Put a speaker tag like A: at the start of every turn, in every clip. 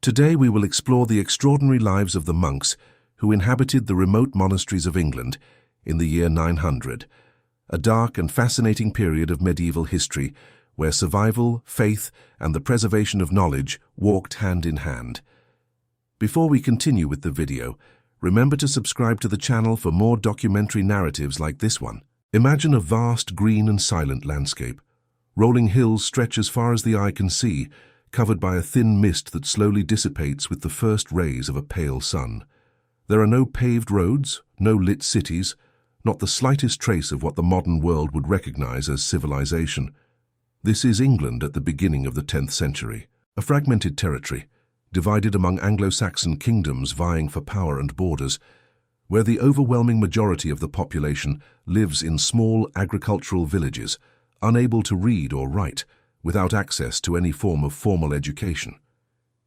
A: Today we will explore the extraordinary lives of the monks who inhabited the remote monasteries of England in the year 900, a dark and fascinating period of medieval history where survival, faith, and the preservation of knowledge walked hand in hand. Before we continue with the video, remember to subscribe to the channel for more documentary narratives like this one. Imagine a vast green and silent landscape. Rolling hills stretch as far as the eye can see, covered by a thin mist that slowly dissipates with the first rays of a pale sun. There are no paved roads, no lit cities, not the slightest trace of what the modern world would recognize as civilization. This is England at the beginning of the 10th century, a fragmented territory, divided among Anglo-Saxon kingdoms vying for power and borders, where the overwhelming majority of the population lives in small agricultural villages, unable to read or write, without access to any form of formal education.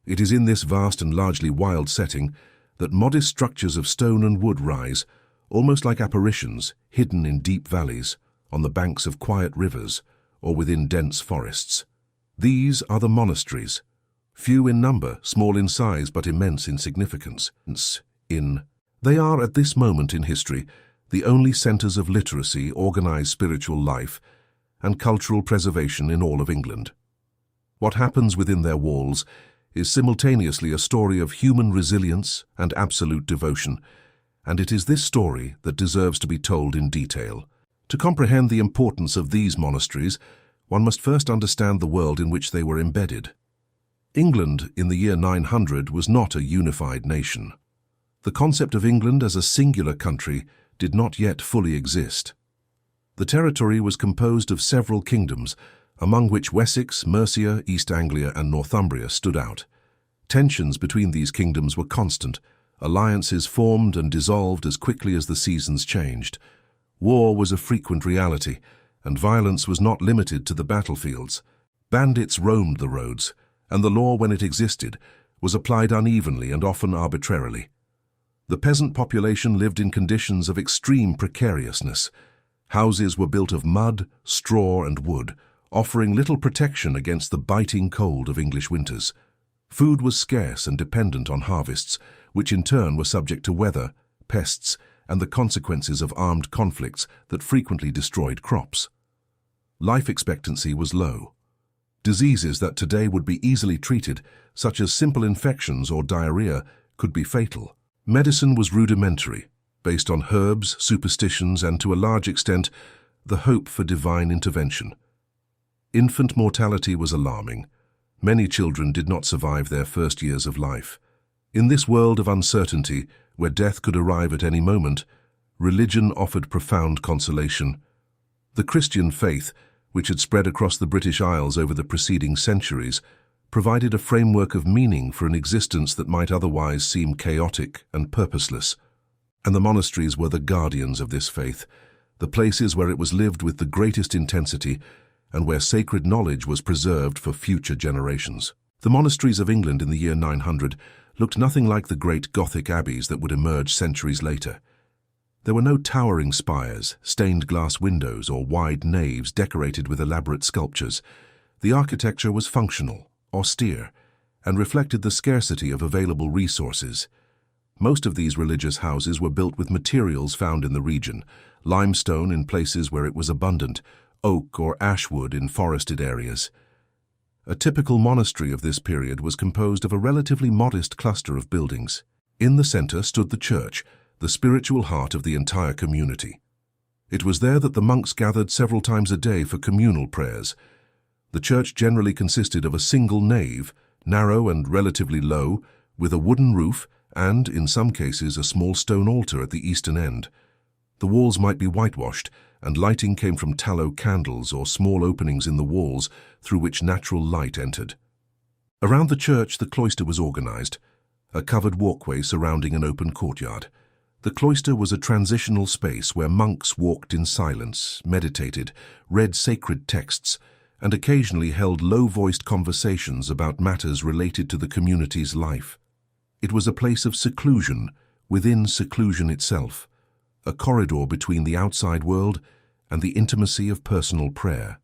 A: It is in this vast and largely wild setting that modest structures of stone and wood rise, almost like apparitions, hidden in deep valleys, on the banks of quiet rivers, or within dense forests. These are the monasteries, few in number, small in size, but immense in significance. They are, at this moment in history, the only centers of literacy, organized spiritual life, and cultural preservation in all of England. What happens within their walls is simultaneously a story of human resilience and absolute devotion, and it is this story that deserves to be told in detail. To comprehend the importance of these monasteries, one must first understand the world in which they were embedded. England in the year 900 was not a unified nation. The concept of England as a singular country did not yet fully exist. The territory was composed of several kingdoms, among which Wessex, Mercia, East Anglia, and Northumbria stood out. Tensions between these kingdoms were constant. Alliances formed and dissolved as quickly as the seasons changed. War was a frequent reality, and violence was not limited to the battlefields. Bandits roamed the roads, and the law, when it existed, was applied unevenly and often arbitrarily. The peasant population lived in conditions of extreme precariousness. Houses were built of mud, straw, and wood, offering little protection against the biting cold of English winters. Food was scarce and dependent on harvests, which in turn were subject to weather, pests, and the consequences of armed conflicts that frequently destroyed crops. Life expectancy was low. Diseases that today would be easily treated, such as simple infections or diarrhea, could be fatal. Medicine was rudimentary, based on herbs, superstitions, and to a large extent, the hope for divine intervention. Infant mortality was alarming. Many children did not survive their first years of life. In this world of uncertainty, where death could arrive at any moment, religion offered profound consolation. The Christian faith, which had spread across the British Isles over the preceding centuries, provided a framework of meaning for an existence that might otherwise seem chaotic and purposeless. And the monasteries were the guardians of this faith, the places where it was lived with the greatest intensity and where sacred knowledge was preserved for future generations. The monasteries of England in the year 900 looked nothing like the great Gothic abbeys that would emerge centuries later. There were no towering spires, stained glass windows, or wide naves decorated with elaborate sculptures. The architecture was functional, austere, and reflected the scarcity of available resources. Most of these religious houses were built with materials found in the region, limestone in places where it was abundant, oak or ash wood in forested areas. A typical monastery of this period was composed of a relatively modest cluster of buildings. In the center stood the church, the spiritual heart of the entire community. It was there that the monks gathered several times a day for communal prayers. The church generally consisted of a single nave, narrow and relatively low, with a wooden roof and, in some cases, a small stone altar at the eastern end. The walls might be whitewashed, and lighting came from tallow candles or small openings in the walls through which natural light entered. Around the church, the cloister was organized, a covered walkway surrounding an open courtyard. The cloister was a transitional space where monks walked in silence, meditated, read sacred texts, and occasionally held low-voiced conversations about matters related to the community's life. It was a place of seclusion within seclusion itself, a corridor between the outside world and the intimacy of personal prayer.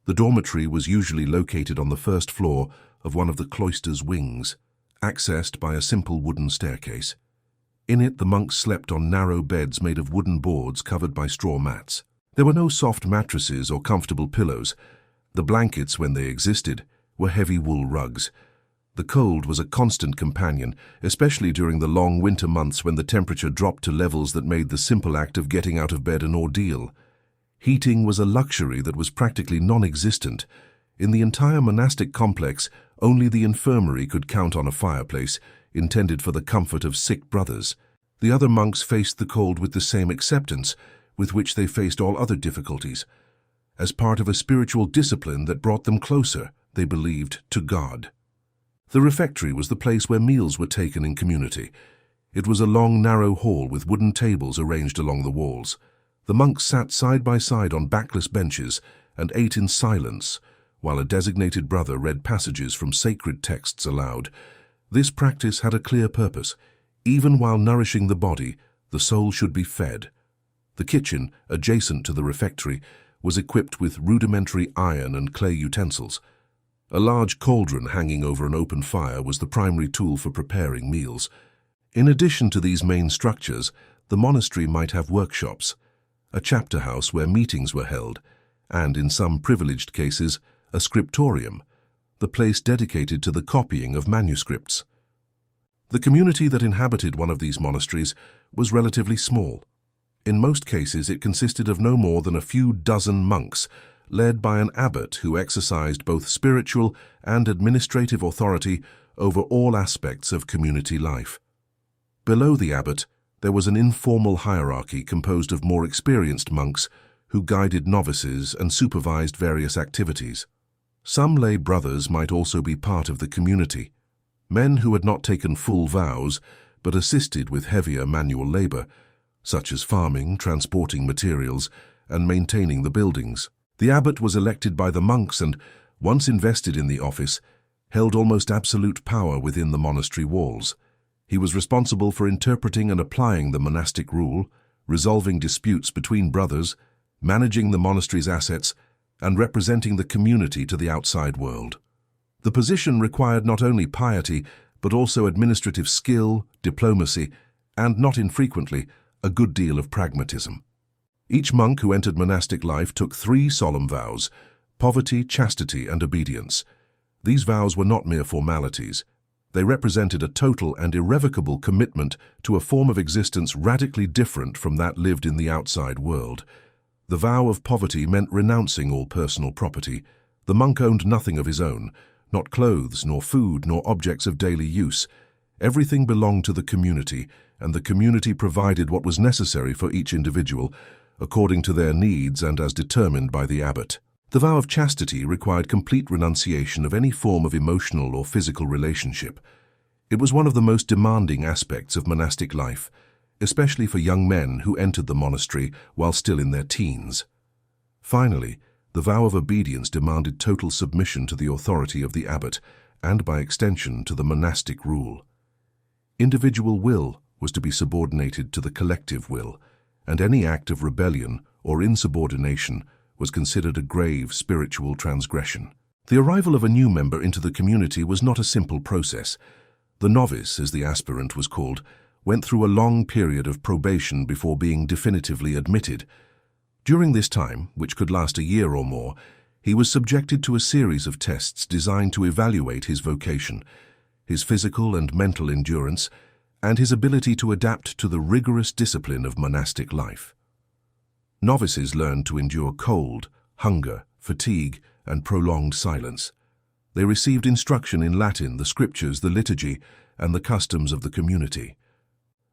A: The dormitory was usually located on the first floor of one of the cloister's wings, accessed by a simple wooden staircase. In it, the monks slept on narrow beds made of wooden boards covered by straw mats. There were no soft mattresses or comfortable pillows. The blankets, when they existed, were heavy wool rugs. The cold was a constant companion, especially during the long winter months when the temperature dropped to levels that made the simple act of getting out of bed an ordeal. Heating was a luxury that was practically non-existent. In the entire monastic complex, only the infirmary could count on a fireplace, intended for the comfort of sick brothers. The other monks faced the cold with the same acceptance with which they faced all other difficulties, as part of a spiritual discipline that brought them closer, they believed, to God. The refectory was the place where meals were taken in community. It was a long, narrow hall with wooden tables arranged along the walls. The monks sat side by side on backless benches and ate in silence, while a designated brother read passages from sacred texts aloud. This practice had a clear purpose. Even while nourishing the body, the soul should be fed. The kitchen, adjacent to the refectory, was equipped with rudimentary iron and clay utensils. A large cauldron hanging over an open fire was the primary tool for preparing meals. In addition to these main structures, the monastery might have workshops, a chapter house where meetings were held, and, in some privileged cases, a scriptorium, the place dedicated to the copying of manuscripts. The community that inhabited one of these monasteries was relatively small. In most cases, it consisted of no more than a few dozen monks, led by an abbot who exercised both spiritual and administrative authority over all aspects of community life. Below the abbot, there was an informal hierarchy composed of more experienced monks who guided novices and supervised various activities. Some lay brothers might also be part of the community, men who had not taken full vows but assisted with heavier manual labor, such as farming, transporting materials, and maintaining the buildings. The abbot was elected by the monks and, once invested in the office, held almost absolute power within the monastery walls. He was responsible for interpreting and applying the monastic rule, resolving disputes between brothers, managing the monastery's assets, and representing the community to the outside world. The position required not only piety, but also administrative skill, diplomacy, and, not infrequently, a good deal of pragmatism. Each monk who entered monastic life took 3 solemn vows: poverty, chastity, and obedience. These vows were not mere formalities. They represented a total and irrevocable commitment to a form of existence radically different from that lived in the outside world. The vow of poverty meant renouncing all personal property. The monk owned nothing of his own, not clothes, nor food, nor objects of daily use. Everything belonged to the community, and the community provided what was necessary for each individual, according to their needs and as determined by the abbot. The vow of chastity required complete renunciation of any form of emotional or physical relationship. It was one of the most demanding aspects of monastic life, especially for young men who entered the monastery while still in their teens. Finally, the vow of obedience demanded total submission to the authority of the abbot and, by extension, to the monastic rule. Individual will was to be subordinated to the collective will, and any act of rebellion or insubordination was considered a grave spiritual transgression. The arrival of a new member into the community was not a simple process. The novice, as the aspirant was called, went through a long period of probation before being definitively admitted. During this time, which could last a year or more, he was subjected to a series of tests designed to evaluate his vocation, his physical and mental endurance, and his ability to adapt to the rigorous discipline of monastic life. Novices learned to endure cold, hunger, fatigue, and prolonged silence. They received instruction in Latin, the scriptures, the liturgy, and the customs of the community.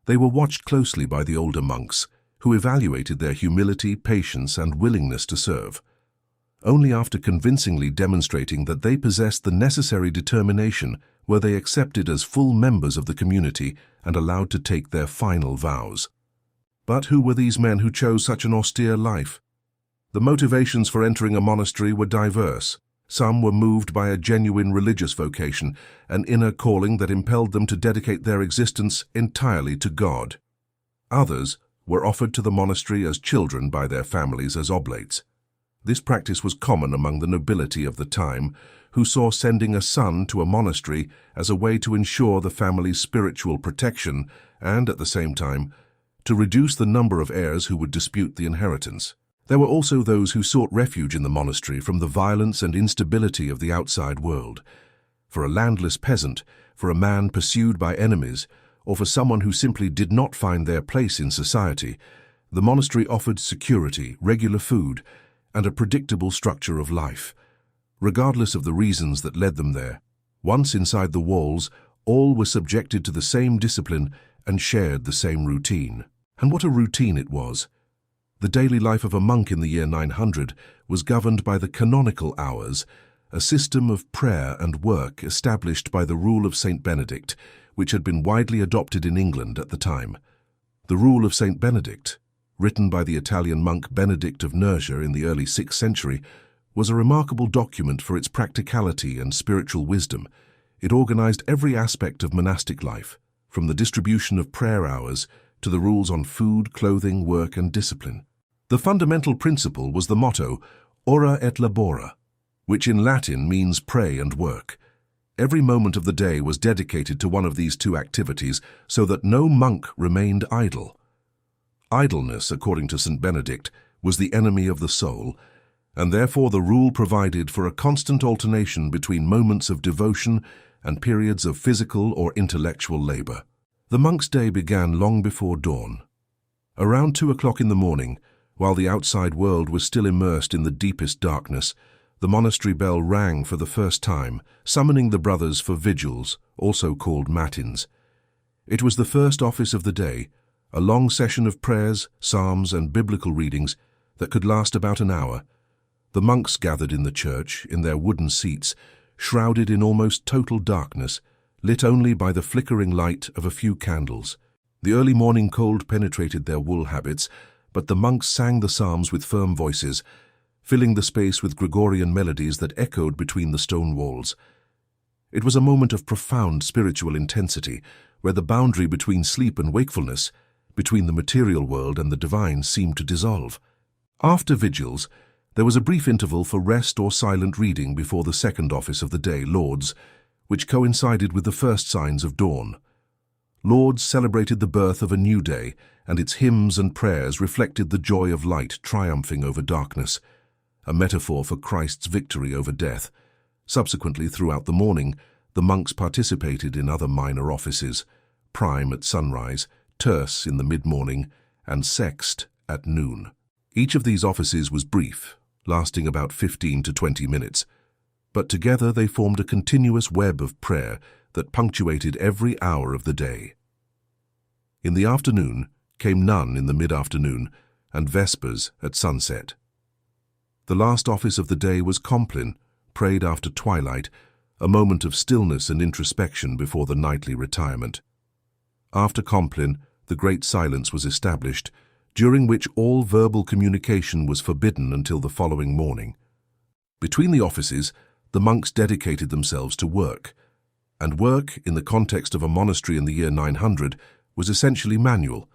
A: They were watched closely by the older monks, who evaluated their humility, patience, and willingness to serve. Only after convincingly demonstrating that they possessed the necessary determination were they accepted as full members of the community and allowed to take their final vows. But who were these men who chose such an austere life? The motivations for entering a monastery were diverse. Some were moved by a genuine religious vocation, an inner calling that impelled them to dedicate their existence entirely to God. Others were offered to the monastery as children by their families as oblates. This practice was common among the nobility of the time, who saw sending a son to a monastery as a way to ensure the family's spiritual protection and, at the same time, to reduce the number of heirs who would dispute the inheritance. There were also those who sought refuge in the monastery from the violence and instability of the outside world. For a landless peasant, for a man pursued by enemies, or for someone who simply did not find their place in society, the monastery offered security, regular food, and a predictable structure of life. Regardless of the reasons that led them there, once inside the walls, all were subjected to the same discipline and shared the same routine. And what a routine it was! The daily life of a monk in the year 900 was governed by the canonical hours, a system of prayer and work established by the rule of Saint Benedict, which had been widely adopted in England at the time. The Rule of Saint Benedict, written by the Italian monk Benedict of Nursia in the early 6th century, was a remarkable document for its practicality and spiritual wisdom. It organized every aspect of monastic life, from the distribution of prayer hours to the rules on food, clothing, work, and discipline. The fundamental principle was the motto, Ora et labora, which in Latin means pray and work. Every moment of the day was dedicated to one of these two activities so that no monk remained idle. Idleness, according to St. Benedict, was the enemy of the soul, and therefore the rule provided for a constant alternation between moments of devotion and periods of physical or intellectual labor. The monk's day began long before dawn. Around 2 o'clock in the morning, while the outside world was still immersed in the deepest darkness, the monastery bell rang for the first time, summoning the brothers for vigils, also called matins. It was the first office of the day, a long session of prayers, psalms, and biblical readings that could last about an hour. The monks gathered in the church, in their wooden seats, shrouded in almost total darkness, lit only by the flickering light of a few candles. The early morning cold penetrated their wool habits, but the monks sang the psalms with firm voices, filling the space with Gregorian melodies that echoed between the stone walls. It was a moment of profound spiritual intensity, where the boundary between sleep and wakefulness, between the material world and the divine, seemed to dissolve. After vigils, there was a brief interval for rest or silent reading before the second office of the day, Lauds, which coincided with the first signs of dawn. Lauds celebrated the birth of a new day, and its hymns and prayers reflected the joy of light triumphing over darkness, a metaphor for Christ's victory over death. Subsequently, throughout the morning, the monks participated in other minor offices, prime at sunrise, terce in the mid-morning, and sext at noon. Each of these offices was brief, lasting about 15 to 20 minutes, but together they formed a continuous web of prayer that punctuated every hour of the day. In the afternoon came none in the mid-afternoon, and vespers at sunset. The last office of the day was Compline, prayed after twilight, a moment of stillness and introspection before the nightly retirement. After Compline, the great silence was established, during which all verbal communication was forbidden until the following morning. Between the offices, the monks dedicated themselves to work, and work, in the context of a monastery in the year 900, was essentially manual.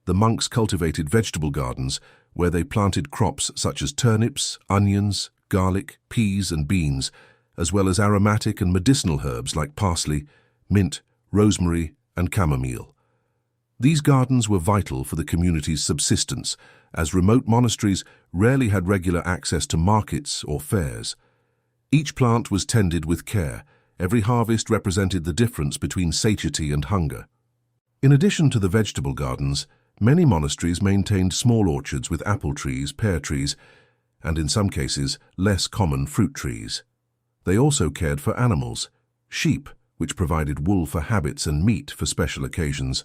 A: The monks cultivated vegetable gardens, where they planted crops such as turnips, onions, garlic, peas, and beans, as well as aromatic and medicinal herbs like parsley, mint, rosemary, and chamomile. These gardens were vital for the community's subsistence, as remote monasteries rarely had regular access to markets or fairs. Each plant was tended with care. Every harvest represented the difference between satiety and hunger. In addition to the vegetable gardens, many monasteries maintained small orchards with apple trees, pear trees, and in some cases, less common fruit trees. They also cared for animals: sheep, which provided wool for habits and meat for special occasions;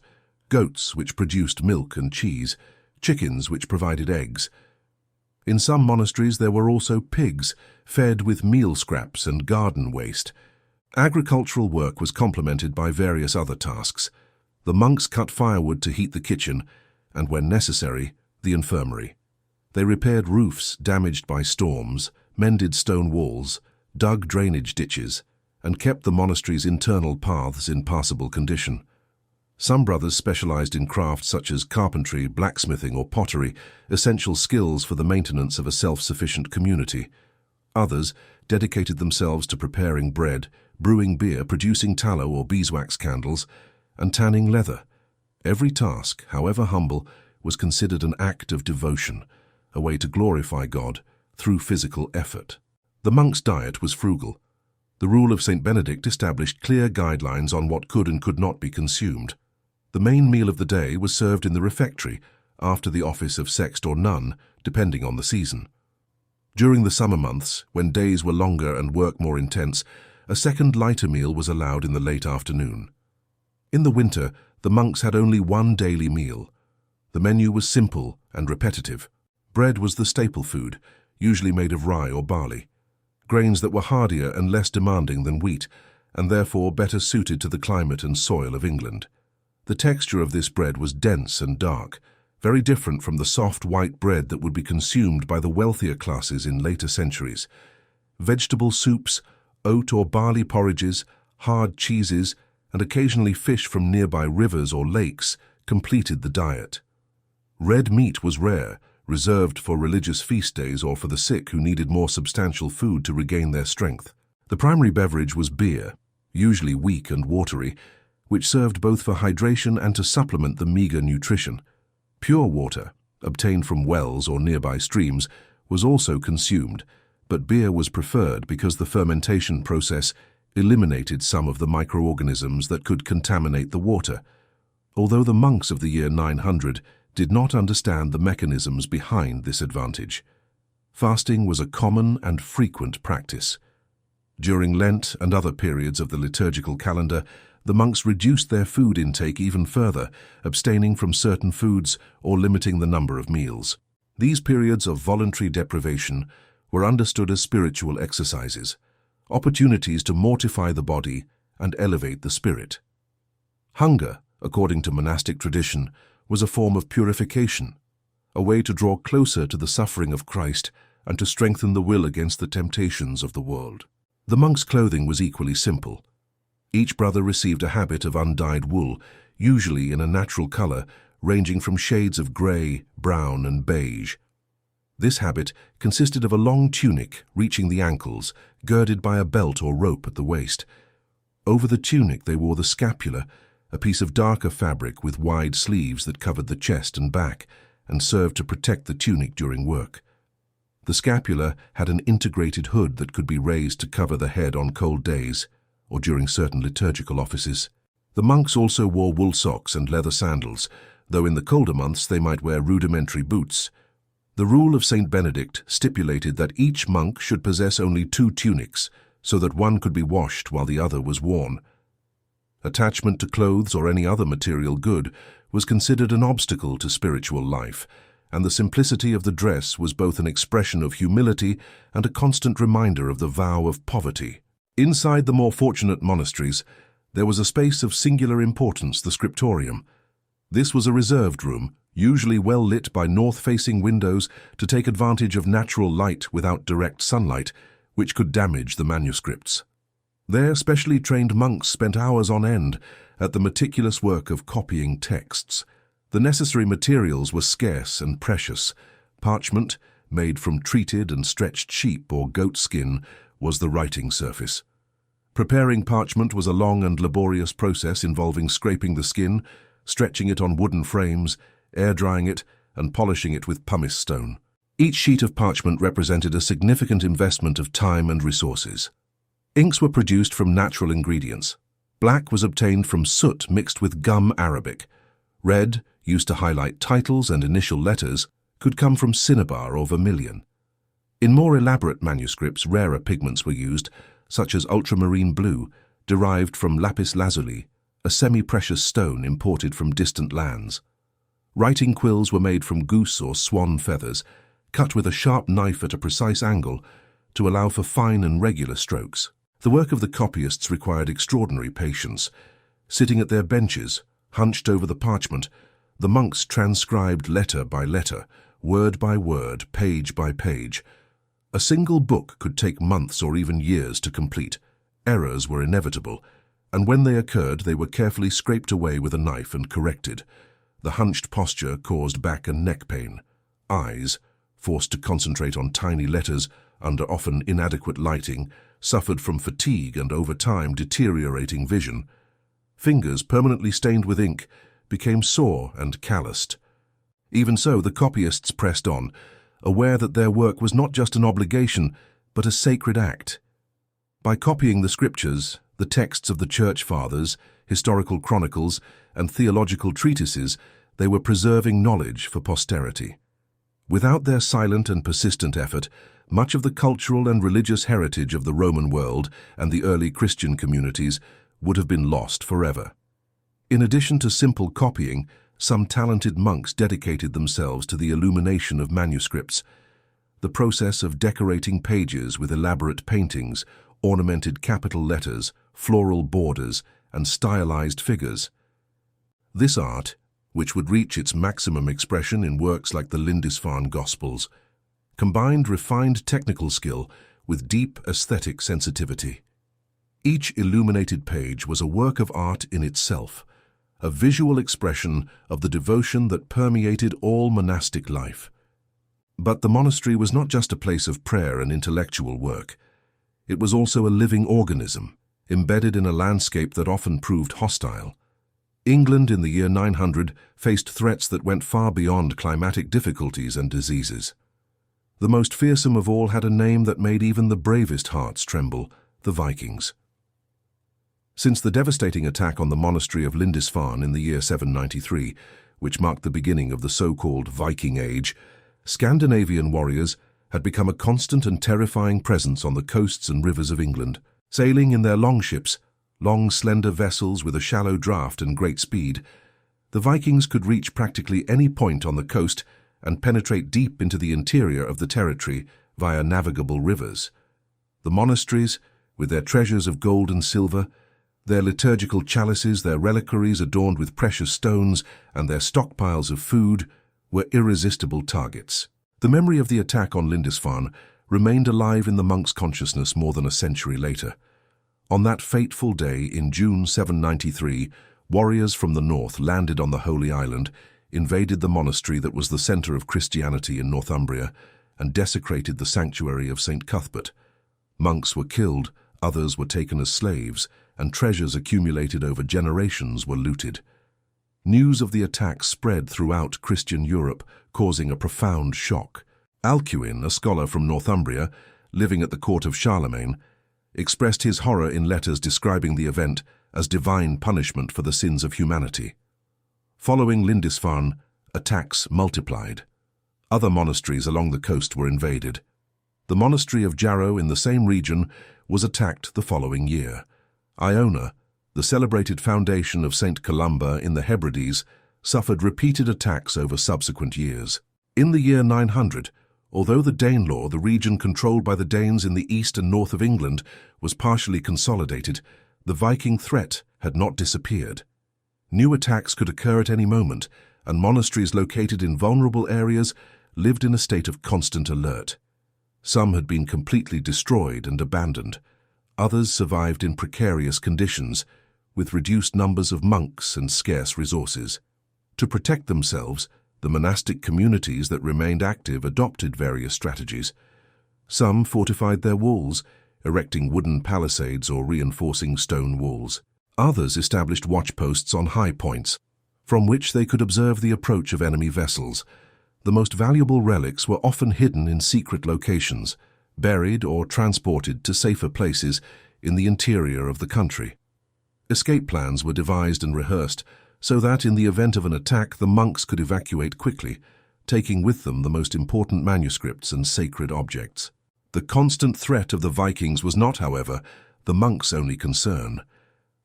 A: goats, which produced milk and cheese; chickens, which provided eggs. In some monasteries there were also pigs, fed with meal scraps and garden waste. Agricultural work was complemented by various other tasks. The monks cut firewood to heat the kitchen, and when necessary, the infirmary. They repaired roofs damaged by storms, mended stone walls, dug drainage ditches, and kept the monastery's internal paths in passable condition. Some brothers specialized in crafts such as carpentry, blacksmithing, or pottery, essential skills for the maintenance of a self-sufficient community. Others, dedicated themselves to preparing bread, brewing beer, producing tallow or beeswax candles, and tanning leather. Every task, however humble, was considered an act of devotion, a way to glorify God through physical effort. The monk's diet was frugal. The rule of St. Benedict established clear guidelines on what could and could not be consumed. The main meal of the day was served in the refectory, after the office of sext or nun, depending on the season. During the summer months, when days were longer and work more intense, a second lighter meal was allowed in the late afternoon. In the winter, the monks had only one daily meal. The menu was simple and repetitive. Bread was the staple food, usually made of rye or barley, grains that were hardier and less demanding than wheat, and therefore better suited to the climate and soil of England. The texture of this bread was dense and dark, very different from the soft white bread that would be consumed by the wealthier classes in later centuries. Vegetable soups, oat or barley porridges, hard cheeses, and occasionally fish from nearby rivers or lakes completed the diet. Red meat was rare, reserved for religious feast days or for the sick who needed more substantial food to regain their strength. The primary beverage was beer, usually weak and watery, which served both for hydration and to supplement the meager nutrition. Pure water, obtained from wells or nearby streams, was also consumed, but beer was preferred because the fermentation process eliminated some of the microorganisms that could contaminate the water. Although the monks of the year 900 did not understand the mechanisms behind this advantage, fasting was a common and frequent practice. During Lent and other periods of the liturgical calendar, the monks reduced their food intake even further, abstaining from certain foods or limiting the number of meals. These periods of voluntary deprivation were understood as spiritual exercises, opportunities to mortify the body and elevate the spirit. Hunger, according to monastic tradition, was a form of purification, a way to draw closer to the suffering of Christ and to strengthen the will against the temptations of the world. The monk's clothing was equally simple. Each brother received a habit of undyed wool, usually in a natural color, ranging from shades of gray, brown, and beige. This habit consisted of a long tunic reaching the ankles, girded by a belt or rope at the waist. Over the tunic they wore the scapula, a piece of darker fabric with wide sleeves that covered the chest and back and served to protect the tunic during work. The scapula had an integrated hood that could be raised to cover the head on cold days or during certain liturgical offices. The monks also wore wool socks and leather sandals, though in the colder months they might wear rudimentary boots. The rule of St. Benedict stipulated that each monk should possess only 2 tunics, so that one could be washed while the other was worn. Attachment to clothes or any other material good was considered an obstacle to spiritual life, and the simplicity of the dress was both an expression of humility and a constant reminder of the vow of poverty. Inside the more fortunate monasteries, there was a space of singular importance, the scriptorium. This was a reserved room, usually well lit by north-facing windows to take advantage of natural light without direct sunlight, which could damage the manuscripts. There, specially trained monks spent hours on end at the meticulous work of copying texts. The necessary materials were scarce and precious. Parchment, made from treated and stretched sheep or goat skin, was the writing surface. Preparing parchment was a long and laborious process involving scraping the skin, stretching it on wooden frames, air-drying it, and polishing it with pumice stone. Each sheet of parchment represented a significant investment of time and resources. Inks were produced from natural ingredients. Black was obtained from soot mixed with gum arabic. Red, used to highlight titles and initial letters, could come from cinnabar or vermilion. In more elaborate manuscripts, rarer pigments were used, such as ultramarine blue, derived from lapis lazuli, a semi-precious stone imported from distant lands. Writing quills were made from goose or swan feathers, cut with a sharp knife at a precise angle to allow for fine and regular strokes. The work of the copyists required extraordinary patience. Sitting at their benches, hunched over the parchment, the monks transcribed letter by letter, word by word, page by page. A single book could take months or even years to complete. Errors were inevitable, and when they occurred, they were carefully scraped away with a knife and corrected. The hunched posture caused back and neck pain. Eyes, forced to concentrate on tiny letters, under often inadequate lighting, suffered from fatigue and over time deteriorating vision. Fingers permanently stained with ink became sore and calloused. Even so, the copyists pressed on, aware that their work was not just an obligation, but a sacred act. By copying the scriptures, the texts of the Church Fathers, historical chronicles, and theological treatises, they were preserving knowledge for posterity. Without their silent and persistent effort, much of the cultural and religious heritage of the Roman world and the early Christian communities would have been lost forever. In addition to simple copying, some talented monks dedicated themselves to the illumination of manuscripts. The process of decorating pages with elaborate paintings, ornamented capital letters, floral borders, and stylized figures. This art, which would reach its maximum expression in works like the Lindisfarne Gospels, combined refined technical skill with deep aesthetic sensitivity. Each illuminated page was a work of art in itself, a visual expression of the devotion that permeated all monastic life. But the monastery was not just a place of prayer and intellectual work. It was also a living organism, embedded in a landscape that often proved hostile. England in the year 900 faced threats that went far beyond climatic difficulties and diseases. The most fearsome of all had a name that made even the bravest hearts tremble: the Vikings. Since the devastating attack on the monastery of Lindisfarne in the year 793, which marked the beginning of the so-called Viking Age, Scandinavian warriors had become a constant and terrifying presence on the coasts and rivers of England. Sailing in their longships, long slender vessels with a shallow draft and great speed, the Vikings could reach practically any point on the coast and penetrate deep into the interior of the territory via navigable rivers. The monasteries, with their treasures of gold and silver, their liturgical chalices, their reliquaries adorned with precious stones, and their stockpiles of food, were irresistible targets. The memory of the attack on Lindisfarne remained alive in the monks' consciousness more than a century later. On that fateful day in June 793, warriors from the north landed on the Holy Island, invaded the monastery that was the center of Christianity in Northumbria, and desecrated the sanctuary of St. Cuthbert. Monks were killed, others were taken as slaves, and treasures accumulated over generations were looted. News of the attack spread throughout Christian Europe, causing a profound shock. Alcuin, a scholar from Northumbria, living at the court of Charlemagne, expressed his horror in letters describing the event as divine punishment for the sins of humanity. Following Lindisfarne, attacks multiplied. Other monasteries along the coast were invaded. The monastery of Jarrow in the same region was attacked the following year. Iona, the celebrated foundation of St. Columba in the Hebrides, suffered repeated attacks over subsequent years. In the year 900, although the Danelaw, the region controlled by the Danes in the east and north of England, was partially consolidated, the Viking threat had not disappeared. New attacks could occur at any moment, and monasteries located in vulnerable areas lived in a state of constant alert. Some had been completely destroyed and abandoned. Others survived in precarious conditions, with reduced numbers of monks and scarce resources. To protect themselves, the monastic communities that remained active adopted various strategies. Some fortified their walls, erecting wooden palisades or reinforcing stone walls. Others established watchposts on high points, from which they could observe the approach of enemy vessels. The most valuable relics were often hidden in secret locations, buried or transported to safer places in the interior of the country. Escape plans were devised and rehearsed so that in the event of an attack the monks could evacuate quickly, taking with them the most important manuscripts and sacred objects. The constant threat of the Vikings was not, however, the monks' only concern.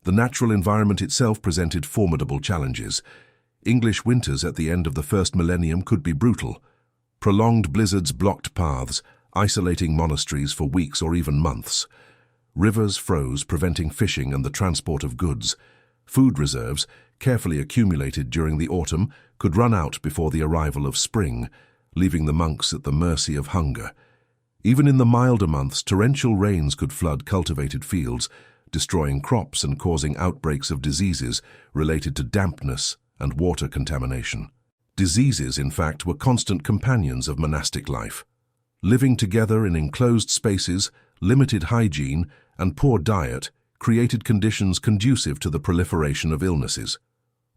A: The natural environment itself presented formidable challenges. English winters at the end of the first millennium could be brutal. Prolonged blizzards blocked paths, isolating monasteries for weeks or even months. Rivers froze, preventing fishing and the transport of goods. Food reserves, carefully accumulated during the autumn, could run out before the arrival of spring, leaving the monks at the mercy of hunger. Even in the milder months, torrential rains could flood cultivated fields, destroying crops and causing outbreaks of diseases related to dampness and water contamination. Diseases, in fact, were constant companions of monastic life. Living together in enclosed spaces, limited hygiene, and poor diet created conditions conducive to the proliferation of illnesses.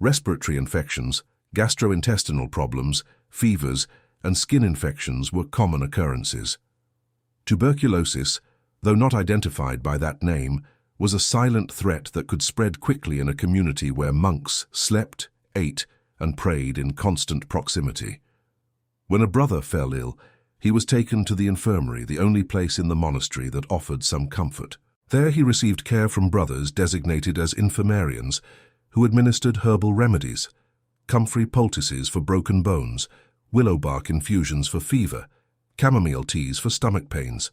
A: Respiratory infections, gastrointestinal problems, fevers, and skin infections were common occurrences. Tuberculosis, though not identified by that name, was a silent threat that could spread quickly in a community where monks slept, ate, and prayed in constant proximity. When a brother fell ill, he was taken to the infirmary, the only place in the monastery that offered some comfort. There he received care from brothers designated as infirmarians, who administered herbal remedies, comfrey poultices for broken bones, willow bark infusions for fever, chamomile teas for stomach pains.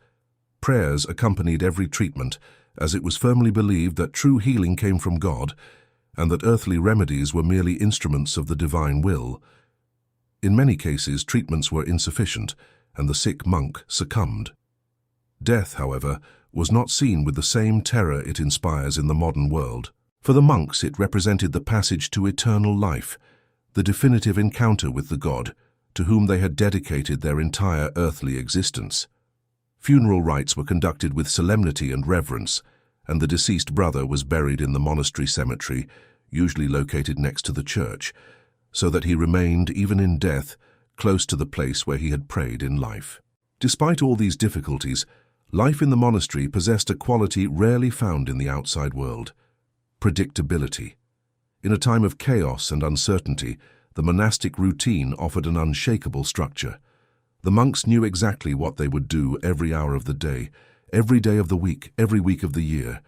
A: Prayers accompanied every treatment, as it was firmly believed that true healing came from God, and that earthly remedies were merely instruments of the divine will. In many cases, treatments were insufficient, and the sick monk succumbed. Death, however, was not seen with the same terror it inspires in the modern world. For the monks, it represented the passage to eternal life, the definitive encounter with the God to whom they had dedicated their entire earthly existence. Funeral rites were conducted with solemnity and reverence, and the deceased brother was buried in the monastery cemetery, usually located next to the church, so that he remained, even in death, close to the place where he had prayed in life. Despite all these difficulties, life in the monastery possessed a quality rarely found in the outside world: predictability. In a time of chaos and uncertainty, the monastic routine offered an unshakable structure. The monks knew exactly what they would do every hour of the day, every day of the week, every week of the year.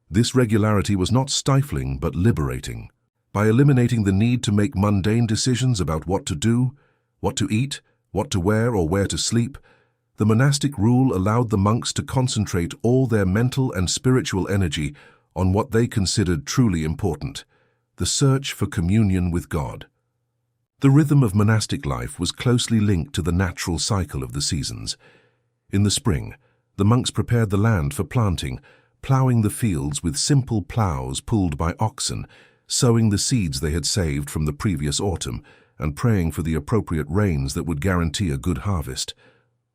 A: This regularity was not stifling but liberating. By eliminating the need to make mundane decisions about what to do, what to eat, what to wear, or where to sleep, the monastic rule allowed the monks to concentrate all their mental and spiritual energy on what they considered truly important: the search for communion with God. The rhythm of monastic life was closely linked to the natural cycle of the seasons. In the spring, the monks prepared the land for planting, ploughing the fields with simple ploughs pulled by oxen, sowing the seeds they had saved from the previous autumn, and praying for the appropriate rains that would guarantee a good harvest.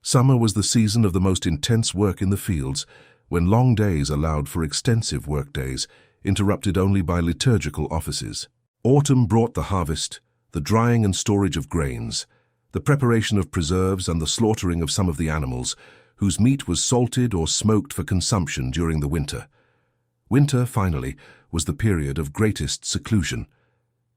A: Summer was the season of the most intense work in the fields, when long days allowed for extensive work days, interrupted only by liturgical offices. Autumn brought the harvest, the drying and storage of grains, the preparation of preserves, and the slaughtering of some of the animals, whose meat was salted or smoked for consumption during the winter. Winter, finally, was the period of greatest seclusion.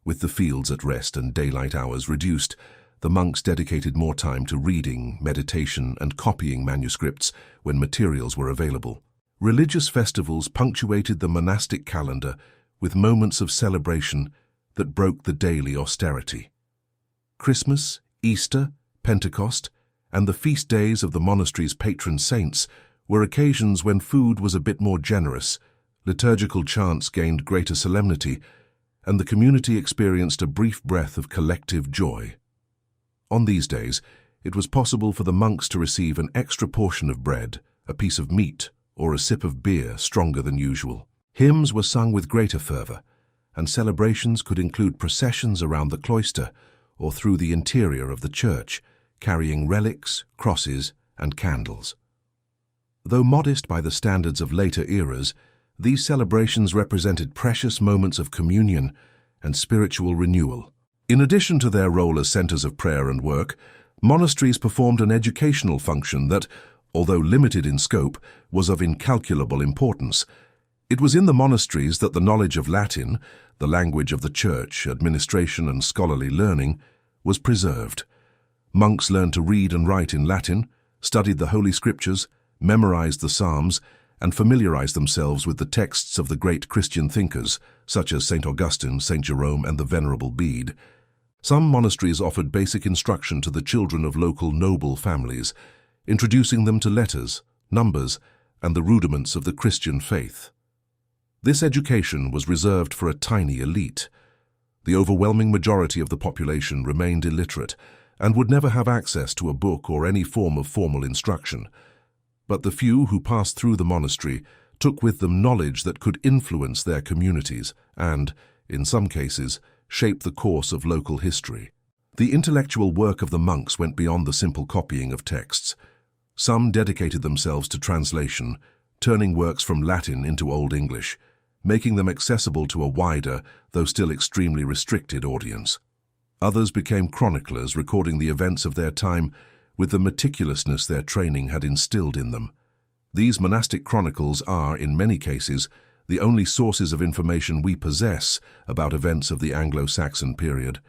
A: With the fields at rest and daylight hours reduced, the monks dedicated more time to reading, meditation, and copying manuscripts when materials were available. Religious festivals punctuated the monastic calendar with moments of celebration that broke the daily austerity. Christmas, Easter, Pentecost, and the feast days of the monastery's patron saints were occasions when food was a bit more generous, liturgical chants gained greater solemnity, and the community experienced a brief breath of collective joy. On these days, it was possible for the monks to receive an extra portion of bread, a piece of meat, or a sip of beer stronger than usual. Hymns were sung with greater fervor, and celebrations could include processions around the cloister or through the interior of the church, carrying relics, crosses, and candles. Though modest by the standards of later eras, these celebrations represented precious moments of communion and spiritual renewal. In addition to their role as centers of prayer and work, monasteries performed an educational function that, although limited in scope, was of incalculable importance. It was in the monasteries that the knowledge of Latin, the language of the church, administration, and scholarly learning, was preserved. Monks learned to read and write in Latin, studied the Holy Scriptures, memorized the Psalms, and familiarized themselves with the texts of the great Christian thinkers, such as St. Augustine, St. Jerome, and the Venerable Bede. Some monasteries offered basic instruction to the children of local noble families, introducing them to letters, numbers, and the rudiments of the Christian faith. This education was reserved for a tiny elite. The overwhelming majority of the population remained illiterate and would never have access to a book or any form of formal instruction. But the few who passed through the monastery took with them knowledge that could influence their communities and, in some cases, shape the course of local history. The intellectual work of the monks went beyond the simple copying of texts. Some dedicated themselves to translation, turning works from Latin into Old English, making them accessible to a wider, though still extremely restricted audience. Others became chroniclers, recording the events of their time with the meticulousness their training had instilled in them. These monastic chronicles are, in many cases, the only sources of information we possess about events of the Anglo-Saxon period.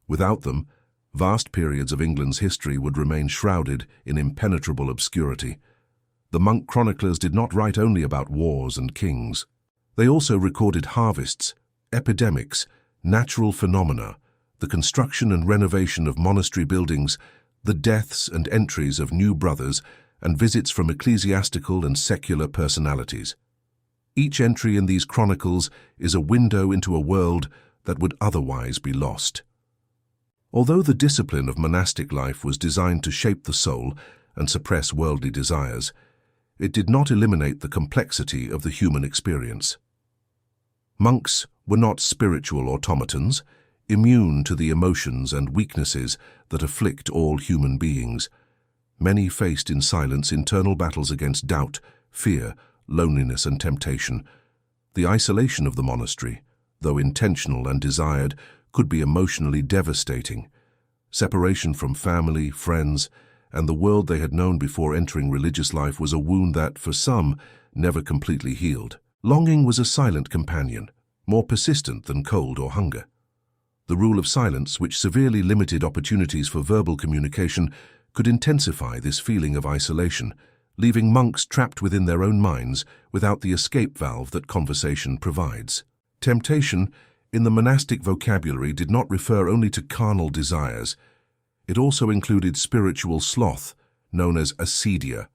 A: Without them, vast periods of England's history would remain shrouded in impenetrable obscurity. The monk chroniclers did not write only about wars and kings. They also recorded harvests, epidemics, natural phenomena, the construction and renovation of monastery buildings, the deaths and entries of new brothers, and visits from ecclesiastical and secular personalities. Each entry in these chronicles is a window into a world that would otherwise be lost. Although the discipline of monastic life was designed to shape the soul and suppress worldly desires, it did not eliminate the complexity of the human experience. Monks were not spiritual automatons, immune to the emotions and weaknesses that afflict all human beings. Many faced in silence internal battles against doubt, fear, loneliness and temptation. The isolation of the monastery, though intentional and desired, could be emotionally devastating. Separation from family, friends, and the world they had known before entering religious life was a wound that, for some, never completely healed. Longing was a silent companion, more persistent than cold or hunger. The rule of silence, which severely limited opportunities for verbal communication, could intensify this feeling of isolation, leaving monks trapped within their own minds without the escape valve that conversation provides. Temptation, in the monastic vocabulary, did not refer only to carnal desires. It also included spiritual sloth, known as acedia,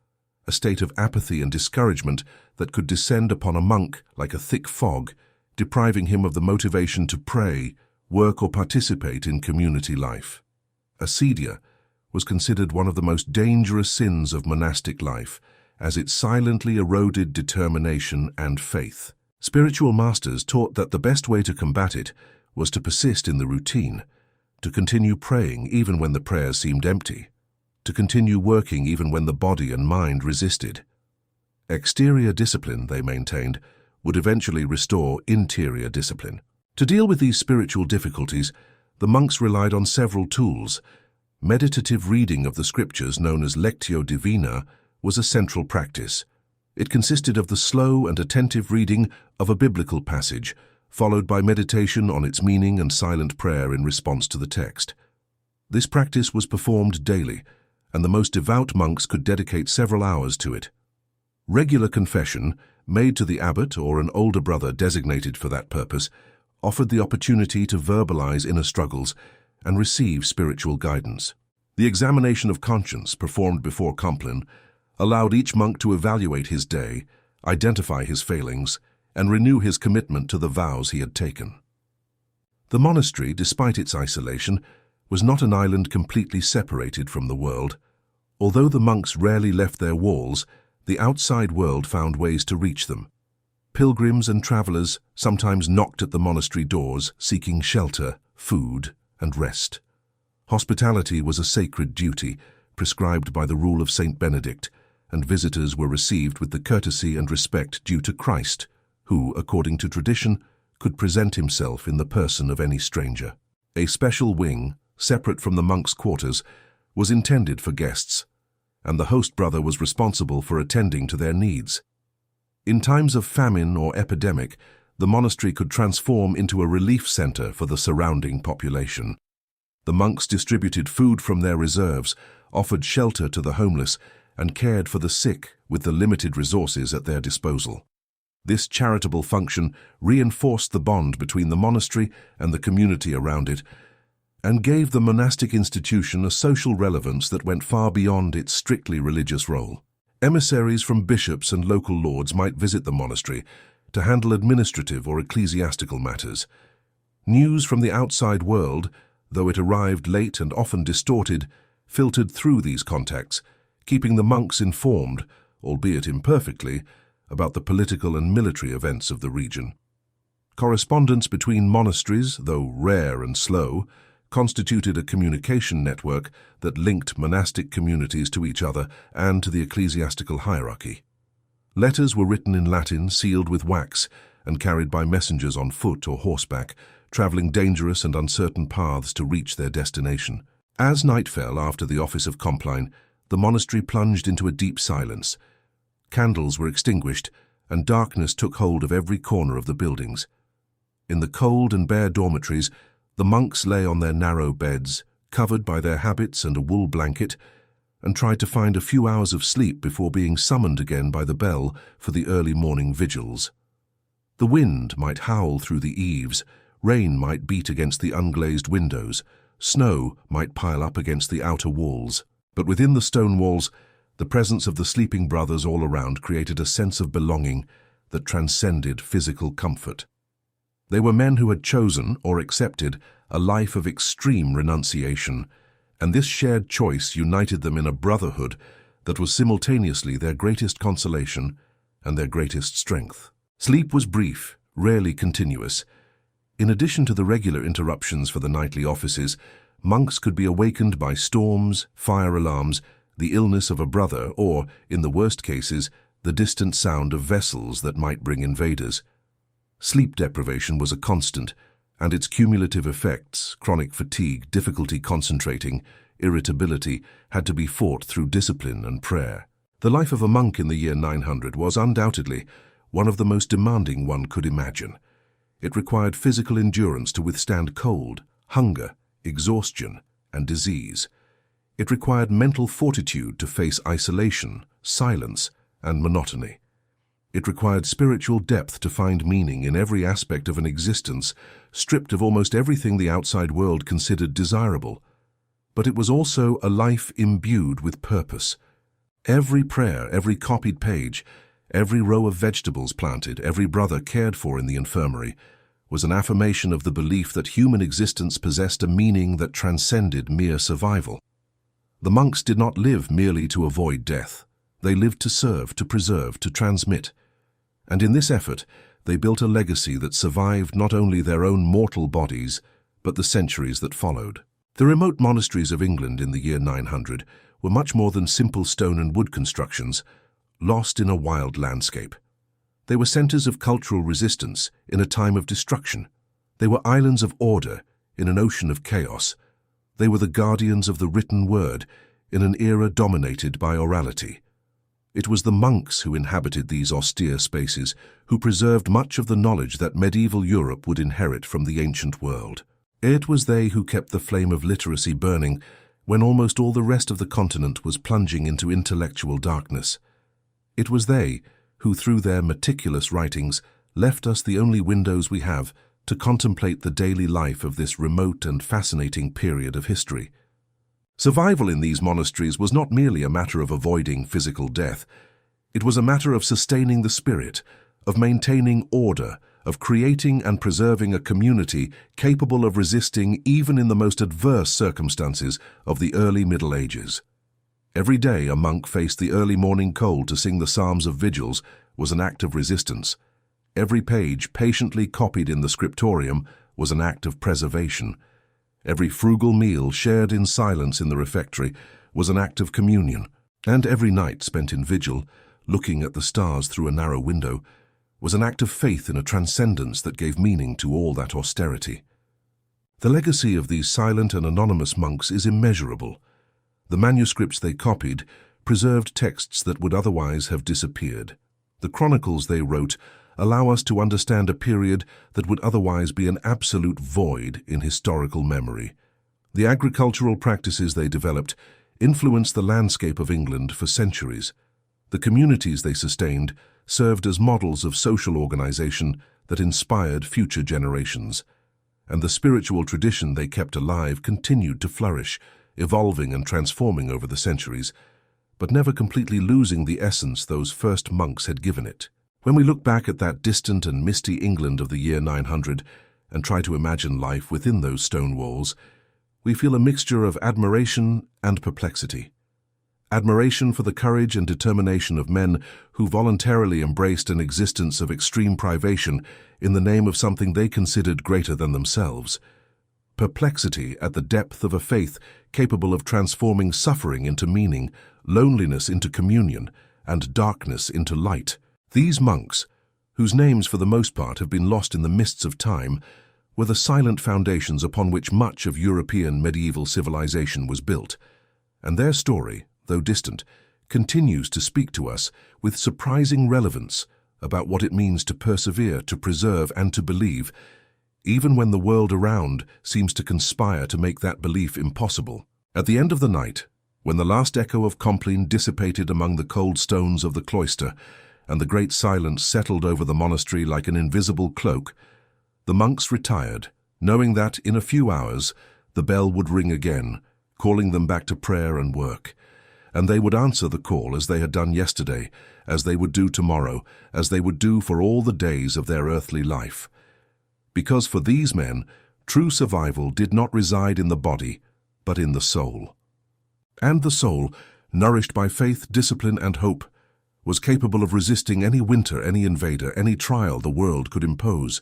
A: a state of apathy and discouragement that could descend upon a monk like a thick fog, depriving him of the motivation to pray, work or participate in community life. Acedia was considered one of the most dangerous sins of monastic life, as it silently eroded determination and faith. Spiritual masters taught that the best way to combat it was to persist in the routine, to continue praying even when the prayers seemed empty, to continue working even when the body and mind resisted. Exterior discipline, they maintained, would eventually restore interior discipline. To deal with these spiritual difficulties, the monks relied on several tools. Meditative reading of the scriptures, known as lectio divina, was a central practice. It consisted of the slow and attentive reading of a biblical passage, followed by meditation on its meaning and silent prayer in response to the text. This practice was performed daily, and the most devout monks could dedicate several hours to it. Regular confession, made to the abbot or an older brother designated for that purpose, offered the opportunity to verbalize inner struggles and receive spiritual guidance. The examination of conscience performed before Compline allowed each monk to evaluate his day, identify his failings, and renew his commitment to the vows he had taken. The monastery, despite its isolation, was not an island completely separated from the world. Although the monks rarely left their walls, the outside world found ways to reach them. Pilgrims and travelers sometimes knocked at the monastery doors, seeking shelter, food, and rest. Hospitality was a sacred duty, prescribed by the rule of Saint Benedict, and visitors were received with the courtesy and respect due to Christ, who, according to tradition, could present himself in the person of any stranger. A special wing, separate from the monks' quarters, was intended for guests, and the host brother was responsible for attending to their needs. In times of famine or epidemic, the monastery could transform into a relief center for the surrounding population. The monks distributed food from their reserves, offered shelter to the homeless, and cared for the sick with the limited resources at their disposal. This charitable function reinforced the bond between the monastery and the community around it, and gave the monastic institution a social relevance that went far beyond its strictly religious role. Emissaries from bishops and local lords might visit the monastery to handle administrative or ecclesiastical matters. News from the outside world, though it arrived late and often distorted, filtered through these contacts, keeping the monks informed, albeit imperfectly, about the political and military events of the region. Correspondence between monasteries, though rare and slow, constituted a communication network that linked monastic communities to each other and to the ecclesiastical hierarchy. Letters were written in Latin, sealed with wax, and carried by messengers on foot or horseback, traveling dangerous and uncertain paths to reach their destination. As night fell after the office of Compline, the monastery plunged into a deep silence. Candles were extinguished, and darkness took hold of every corner of the buildings. In the cold and bare dormitories, the monks lay on their narrow beds, covered by their habits and a wool blanket, and tried to find a few hours of sleep before being summoned again by the bell for the early morning vigils. The wind might howl through the eaves, rain might beat against the unglazed windows, snow might pile up against the outer walls. But within the stone walls, the presence of the sleeping brothers all around created a sense of belonging that transcended physical comfort. They were men who had chosen, or accepted, a life of extreme renunciation, and this shared choice united them in a brotherhood that was simultaneously their greatest consolation and their greatest strength. Sleep was brief, rarely continuous. In addition to the regular interruptions for the nightly offices, monks could be awakened by storms, fire alarms, the illness of a brother, or, in the worst cases, the distant sound of vessels that might bring invaders. Sleep deprivation was a constant, and its cumulative effects, chronic fatigue, difficulty concentrating, irritability, had to be fought through discipline and prayer. The life of a monk in the year 900 was undoubtedly one of the most demanding one could imagine. It required physical endurance to withstand cold, hunger, exhaustion, and disease. It required mental fortitude to face isolation, silence, and monotony. It required spiritual depth to find meaning in every aspect of an existence, stripped of almost everything the outside world considered desirable. But it was also a life imbued with purpose. Every prayer, every copied page, every row of vegetables planted, every brother cared for in the infirmary, was an affirmation of the belief that human existence possessed a meaning that transcended mere survival. The monks did not live merely to avoid death. They lived to serve, to preserve, to transmit. And in this effort, they built a legacy that survived not only their own mortal bodies, but the centuries that followed. The remote monasteries of England in the year 900 were much more than simple stone and wood constructions, lost in a wild landscape. They were centers of cultural resistance in a time of destruction. They were islands of order in an ocean of chaos. They were the guardians of the written word in an era dominated by orality. It was the monks who inhabited these austere spaces, who preserved much of the knowledge that medieval Europe would inherit from the ancient world. It was they who kept the flame of literacy burning when almost all the rest of the continent was plunging into intellectual darkness. It was they who, through their meticulous writings, left us the only windows we have to contemplate the daily life of this remote and fascinating period of history. Survival in these monasteries was not merely a matter of avoiding physical death. It was a matter of sustaining the spirit, of maintaining order, of creating and preserving a community capable of resisting even in the most adverse circumstances of the early Middle Ages. Every day a monk faced the early morning cold to sing the psalms of vigils was an act of resistance. Every page patiently copied in the scriptorium was an act of preservation. Every frugal meal shared in silence in the refectory was an act of communion. And every night spent in vigil, looking at the stars through a narrow window, was an act of faith in a transcendence that gave meaning to all that austerity. The legacy of these silent and anonymous monks is immeasurable. The manuscripts they copied preserved texts that would otherwise have disappeared. The chronicles they wrote allow us to understand a period that would otherwise be an absolute void in historical memory. The agricultural practices they developed influenced the landscape of England for centuries. The communities they sustained served as models of social organization that inspired future generations. And the spiritual tradition they kept alive continued to flourish, evolving and transforming over the centuries, but never completely losing the essence those first monks had given it. When we look back at that distant and misty England of the year 900 and try to imagine life within those stone walls, we feel a mixture of admiration and perplexity. Admiration for the courage and determination of men who voluntarily embraced an existence of extreme privation in the name of something they considered greater than themselves. perplexity at the depth of a faith capable of transforming suffering into meaning, loneliness into communion, and darkness into light. These monks, whose names for the most part have been lost in the mists of time, were the silent foundations upon which much of European medieval civilization was built, and their story, though distant, continues to speak to us with surprising relevance about what it means to persevere, to preserve, and to believe, even when the world around seems to conspire to make that belief impossible. At the end of the night, when the last echo of Compline dissipated among the cold stones of the cloister, and the great silence settled over the monastery like an invisible cloak, the monks retired, knowing that, in a few hours, the bell would ring again, calling them back to prayer and work. And they would answer the call as they had done yesterday, as they would do tomorrow, as they would do for all the days of their earthly life. Because for these men, true survival did not reside in the body, but in the soul. And the soul, nourished by faith, discipline, and hope, was capable of resisting any winter, any invader, any trial the world could impose.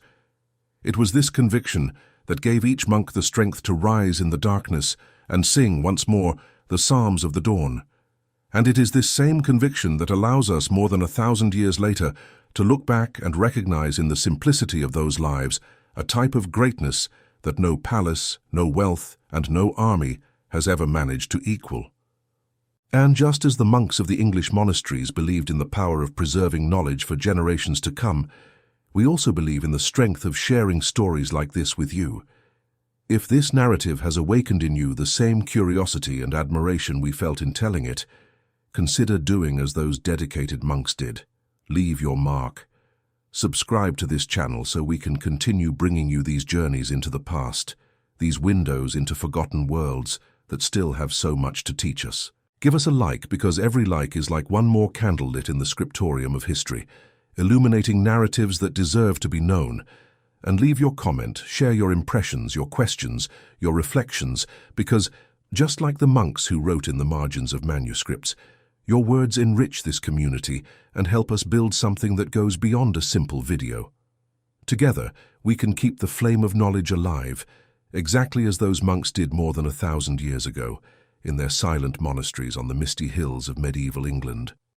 A: It was this conviction that gave each monk the strength to rise in the darkness and sing once more the psalms of the dawn. And it is this same conviction that allows us more than 1,000 years later to look back and recognize in the simplicity of those lives a type of greatness that no palace, no wealth, and no army has ever managed to equal. And just as the monks of the English monasteries believed in the power of preserving knowledge for generations to come, we also believe in the strength of sharing stories like this with you. If this narrative has awakened in you the same curiosity and admiration we felt in telling it, consider doing as those dedicated monks did. Leave your mark. Subscribe to this channel so we can continue bringing you these journeys into the past, these windows into forgotten worlds that still have so much to teach us. Give us a like, because every like is like one more candle lit in the scriptorium of history, illuminating narratives that deserve to be known. And leave your comment, share your impressions, your questions, your reflections, because, just like the monks who wrote in the margins of manuscripts, your words enrich this community and help us build something that goes beyond a simple video. Together, we can keep the flame of knowledge alive, exactly as those monks did more than 1,000 years ago, in their silent monasteries on the misty hills of medieval England.